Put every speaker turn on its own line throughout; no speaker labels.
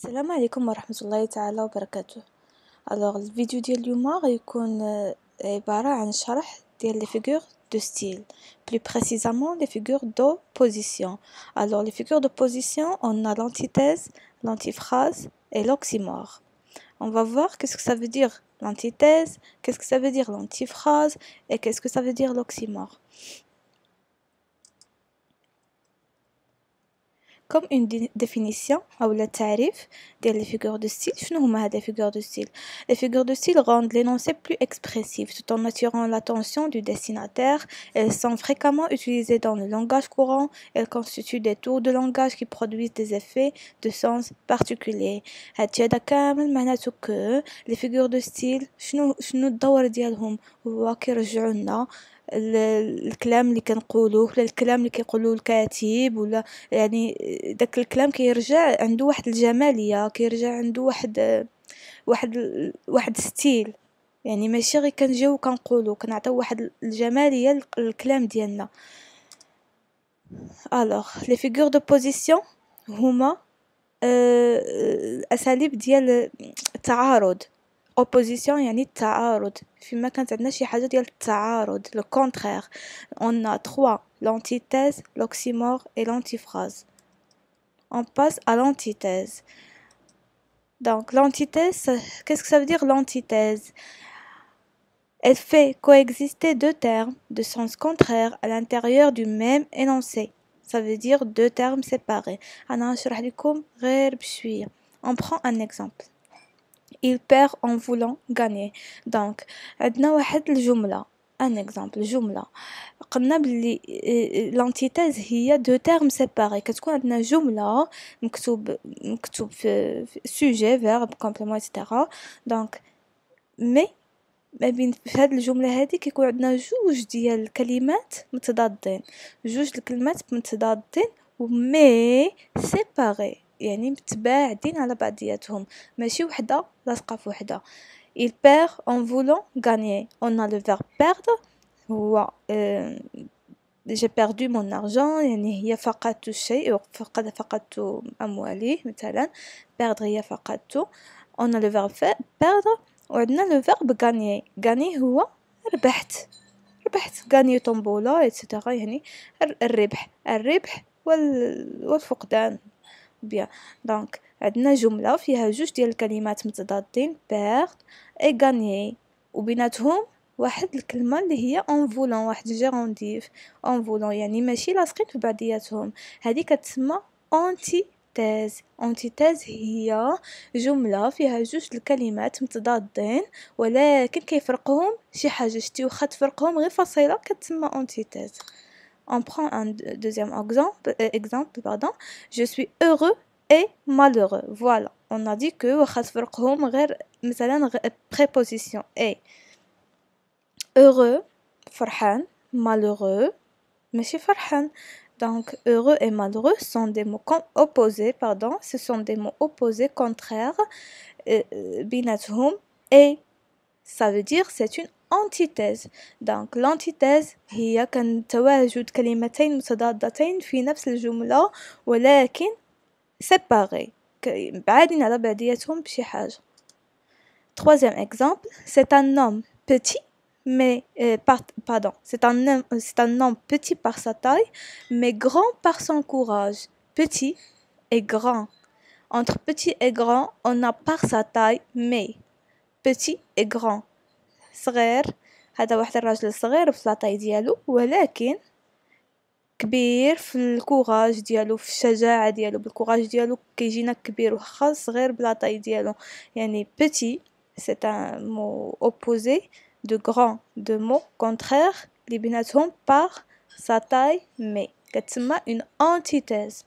السلام عليكم ورحمة الله تعالى وبركاته. الفيديو ديال اليوم غيكون عبارة عن شرح ديال les figures de style, plus précisément les figures d'opposition. Alors les figures d'opposition, on a l'antithèse, l'antiphrase et l'oxymore. On va voir qu'est-ce que ça veut dire l'antithèse, qu'est-ce que ça veut dire l'antiphrase et qu'est-ce que ça veut dire l'oxymore. Comme une définition ou le tarif des figures de style, شنو هما هاد les figures de style? Les figures de style rendent l'énoncé plus expressif tout en attirant l'attention du destinataire. Elles sont fréquemment utilisées dans le langage courant. Elles constituent des tours de langage qui produisent des effets de sens particuliers. هادشي هذا كامل معناته que les figures de style شنو الدور ديالهم هو كيرجعوا لنا الكلام اللي كنقولوه ولا الكلام اللي كيقولوه الكاتب ولا يعني داك الكلام كيرجع عنده واحد الجماليه كيرجع عنده واحد ستيل يعني ماشي غير كنجيو كنقولوا كنعطيو واحد الجماليه للكلام ديالنا. alors les figures de position هما اساليب ديال التعارض. opposition يعني التعارض فيما كانت عندنا شي حاجه ديال التعارض le contraire. On a trois: l'antithèse, l'oxymore et l'antiphrase. On passe à l'antithèse. Donc l'antithèse, qu'est-ce que ça veut dire l'antithèse? Elle fait coexister deux termes de sens contraire à l'intérieur du même énoncé. Ça veut dire deux termes séparés. أنا هنشرح لكم غير بشوية. On prend un exemple. Il perd en voulant gagner. Donc عندنا واحد الجملة un exemple جملة قلنا بلي l'antithèse هي deux termes séparés. كتكون عندنا جملة مكتوب في sujet verbe complément etc. donc mais ما بين في هذه الجملة هذه كيكون عندنا جوج ديال الكلمات متضادين جوج الكلمات متضادين ومي سيباري يعني متباعدين على بعضياتهم ماشي وحده لاصقه في وحده. Il perd en voulant gagner. On a le verbe perdre هو j'ai perdu mon argent يعني هي فقدت الشيء فقدت أموالي مثلا. perdre هي فقدت. on a le verbe perdre وعندنا le verbe gagner. gagner هو ربحت gagner طنبولة etc. يعني الربح والفقدان. bien donc عندنا جملة فيها جوج ديال الكلمات متضادين perdre et gagner وبيناتهم واحد الكلمة اللي هي en voulant واحد جيرونديف en voulant يعني ماشي لاصقين في بعضياتهم. هذه كتسمى antithèse. antithèse هي جملة فيها جوج الكلمات متضادين ولكن كيفرقهم شي حاجة شتي واخا تفرقهم غير فصيلة كتسمى antithèse. On prend un deuxième exemple. Je suis heureux et malheureux. Voilà. On a dit que واخا تفرقهم غير مثلا préposition et. heureux فرحان malheureux ماشي فرحان. donc heureux et malheureux sont des mots opposés ce sont des mots opposés contraires بيناتهم et ça veut dire c'est une antithèse. donc l'antithèse هي كان تواجد كلمتين متضادتين في نفس الجملة ولكن séparées بعادين على بعضياتهم بشي حاجة. troisième exemple. c'est un homme petit mais c'est un homme petit par sa taille mais grand par son courage. petit et grand. entre petit et grand on a par sa taille mais petit et grand. صغير هذا واحد الراجل صغير في لاطاي ديالو ولكن كبير في الكوراج ديالو في الشجاعه ديالو بالكوراج ديالو كيجينا كبير وخا صغير بلاطاي ديالو. يعني petit c'est un mot opposé de grand de mots contraires اللي بيناتهم par sa taille mais كتسمى une antithèse.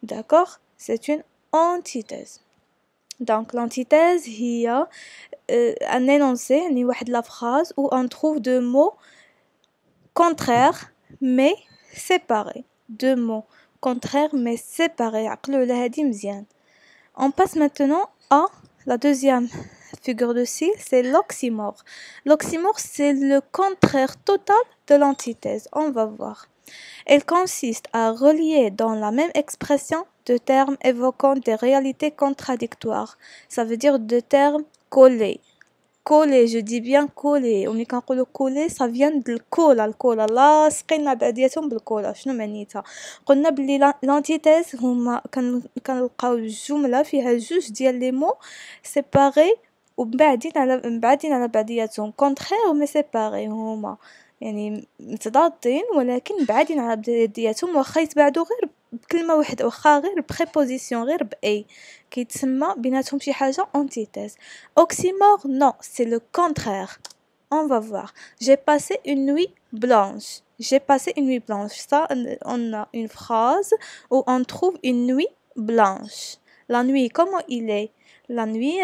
d'accord c'est une antithèse. donc l'antithèse هي un énoncé يعني واحد la phrase où on trouve deux mots contraires mais séparés. deux mots contraires mais séparés. عقلوا على هذه مزيان. on passe maintenant à la deuxième figure de style, c'est l'oxymore. L'oxymore, c'est le contraire total de l'antithèse. On va voir. Elle consiste à relier dans la même expression de termes évoquant des réalités contradictoires. Ça veut dire deux termes collés. Collé, je dis bien collé. وملي كنقولوا collé ça vient de الكولا لاصقين مع بعضياتهم بالكولا. شنو معنيتها؟ قلنا بلي لانتيتيز هما كنلقاو الجمله فيها جوج ديال لي مو سيباري ومبعدين على بعضياتهم. كونترير مي سيباري هما يعني متضادين ولكن بعادين على بعضياتهم واخا يتبعدوا غير بكلمه واحده واخا غير بريبوزيسيون غير باي كيتسمى بيناتهم شي حاجه انتيتيز. اوكسيمور non c'est le contraire. On va voir. J'ai passé une nuit blanche. J'ai passé une nuit blanche. Ça, on a une phrase où on trouve une nuit blanche. La nuit, comment il est? La nuit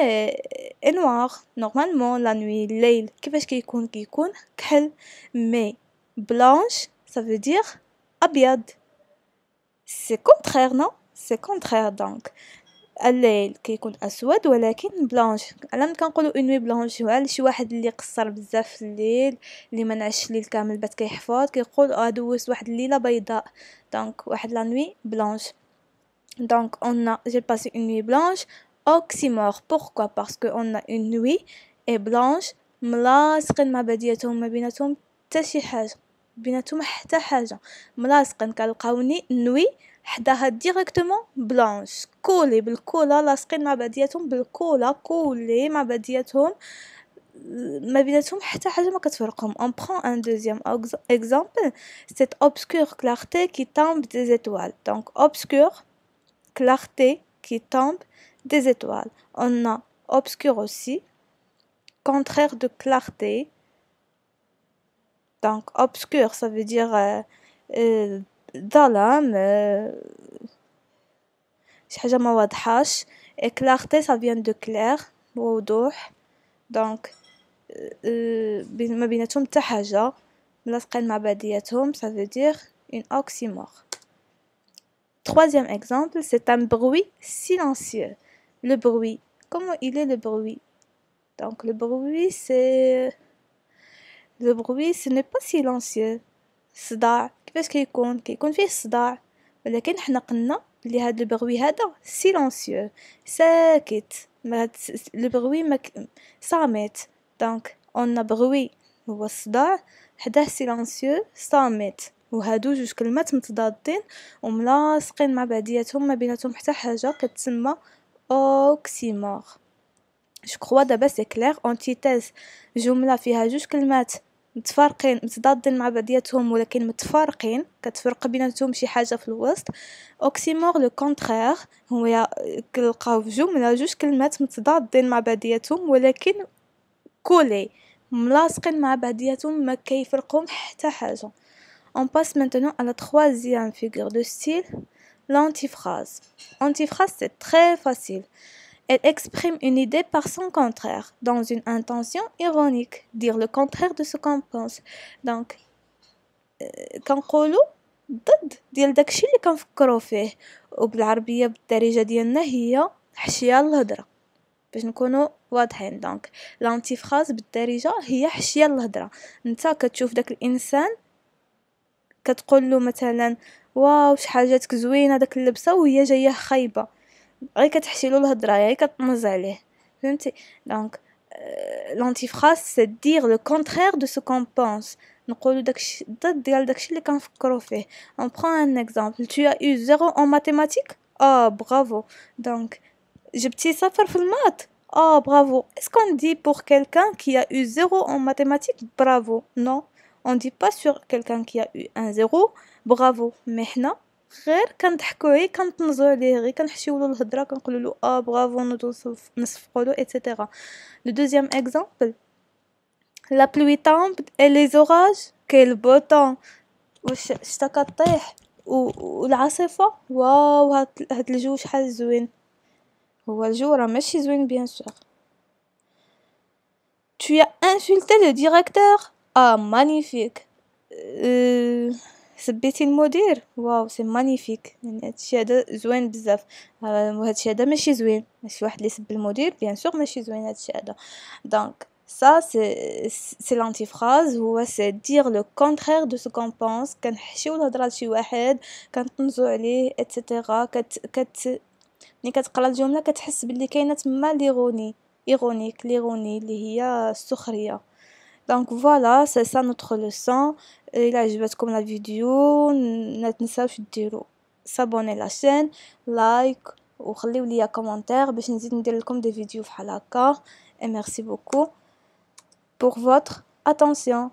est noire. Normalement, la nuit, الليل كيفاش كيكون كحل. Mais blanche, ça veut dire أبيض. C'est contraire, non? C'est contraire donc. الليل كيكون اسود ولكن بلانش. على ملي كنقولوا اون نوي بلانش هو شي واحد اللي قصر بزاف في الليل اللي ما نعش الليل كامل بات كيحفظ كيقول دوزت واحد الليله بيضاء دونك واحد لا نوي بلانش. Donc on a j'ai passé une nuit blanche. Oxymore. Pourquoi? Parce que on a une nuit et blanche ملاصقين مع بعضياتهم ما بيناتهم حتى شي حاجه بيناتهم حتى حاجه ملاصقين كنلقاوني نوي حداها ديريكتومون بلانش كولي بالكولا لاصقين مع بعضياتهم بالكولا كولي مع بعضياتهم ما بيناتهم حتى حاجه ما كتفرقهم. On prend un deuxième exemple. Cette obscure clarté qui tombe des étoiles. Donc obscure clarté qui tombe des étoiles. On a obscur aussi contraire de clarté. Donc obscur ça veut dire ظلام شي حاجه ما واضحاش. et clarté ça vient de clair بوضوح. donc ما بيناتهم حتى حاجه ملاصقين مع بعضياتهم ça veut dire une oxymore. Troisième exemple, c'est un bruit silencieux. Le bruit, comment il est le bruit? Donc le bruit ce n'est pas silencieux. صداع كيفاش كيكون فيه صداع ولكن حنا قلنا بلي هذا البروي هذا سيلونسيو ساكت لو بروي صامت. دونك اون بروي هو الصداع حداه سيلونسيو صامت وهادو جوج كلمات متضادين وملاصقين مع بعضياتهم ما بيناتهم حتى حاجه كتسمى اوكسيمور. جو كروا دابا سي كلير. انتيتيز جمله فيها جوج كلمات متفارقين متضادين مع بعضياتهم ولكن متفارقين كتفرق بيناتهم شي حاجه في الوسط. اوكسيمور لو كونترير هو كنلقاو في جمله جوج كلمات متضادين مع بعضياتهم ولكن كولي ملاصقين مع بعضياتهم ما كيفرقهم حتى حاجه. On passe maintenant à la troisième figure de style, l'antiphrase. Antiphrase, c'est très facile. Elle exprime une idée par son contraire, dans une intention ironique, dire le contraire de ce qu'on pense. Donc, كنقولوا ضد ديال داكشي اللي كنفكروا فيه وبالعربيه بالدارجه ديالنا هي حشيه الهضره باش نكونوا واضحين. دونك لانتيفراز بالدارجه هي حشيه الهضره. انت كتشوف داك الانسان كتقول له مثلا واو شحال جاتك زوينه داك اللبسه وهي جايه خايبه غير كتحشي له الهضره غير كتنز عليه فهمتي. دونك l'antiphrase c'est dire le contraire de ce qu'on pense. نقولوا داكشي ضد ديال داكشي اللي كنفكروا فيه. on prend un exemple. tu as eu 0 en mathématiques. bravo. donc جبتي 0 في المات. bravo. est-ce qu'on dit pour quelqu'un qui a eu 0 en mathématiques bravo? non, on dit pas sur quelqu'un qui a eu un 0 bravo. mais حنا غير كنضحكوا غير كنطنزوا عليه غير كنحشيو له الهضره كنقولوا له برافو نصفقوا له etc. Le deuxième exemple, la pluie tombe et les orages quel beau temps. واش شتا كطيح والعاصفه واو هاد الجو شحال زوين. هو الجو راه ماشي زوين bien sûr. tu as insulté le directeur. magnifique. سبيتي المدير واو سي مانيفيك. يعني هادشي هذا زوين بزاف وهادشي هذا ماشي زوين. ماشي واحد اللي يسب المدير بيان سور ماشي زوين هادشي هذا. دونك Ça, c'est l'antiphrase, هو c'est dire le contraire de ce qu'on pense. كنحشيو الهضرة لشي واحد كنطنزو عليه etc. ملي كتقرا الجملة كتحس باللي كاينة تما l'ironie اللي هي السخرية. Donc voilà, c'est ça notre leçon. إلا عجبتكم la vidéo ما تنساوش ديروا s'abonner la chaîne, like وخليو ليا commentaire باش نزيد ندير لكم des vidéos بحال هكا. Et merci beaucoup pour votre attention.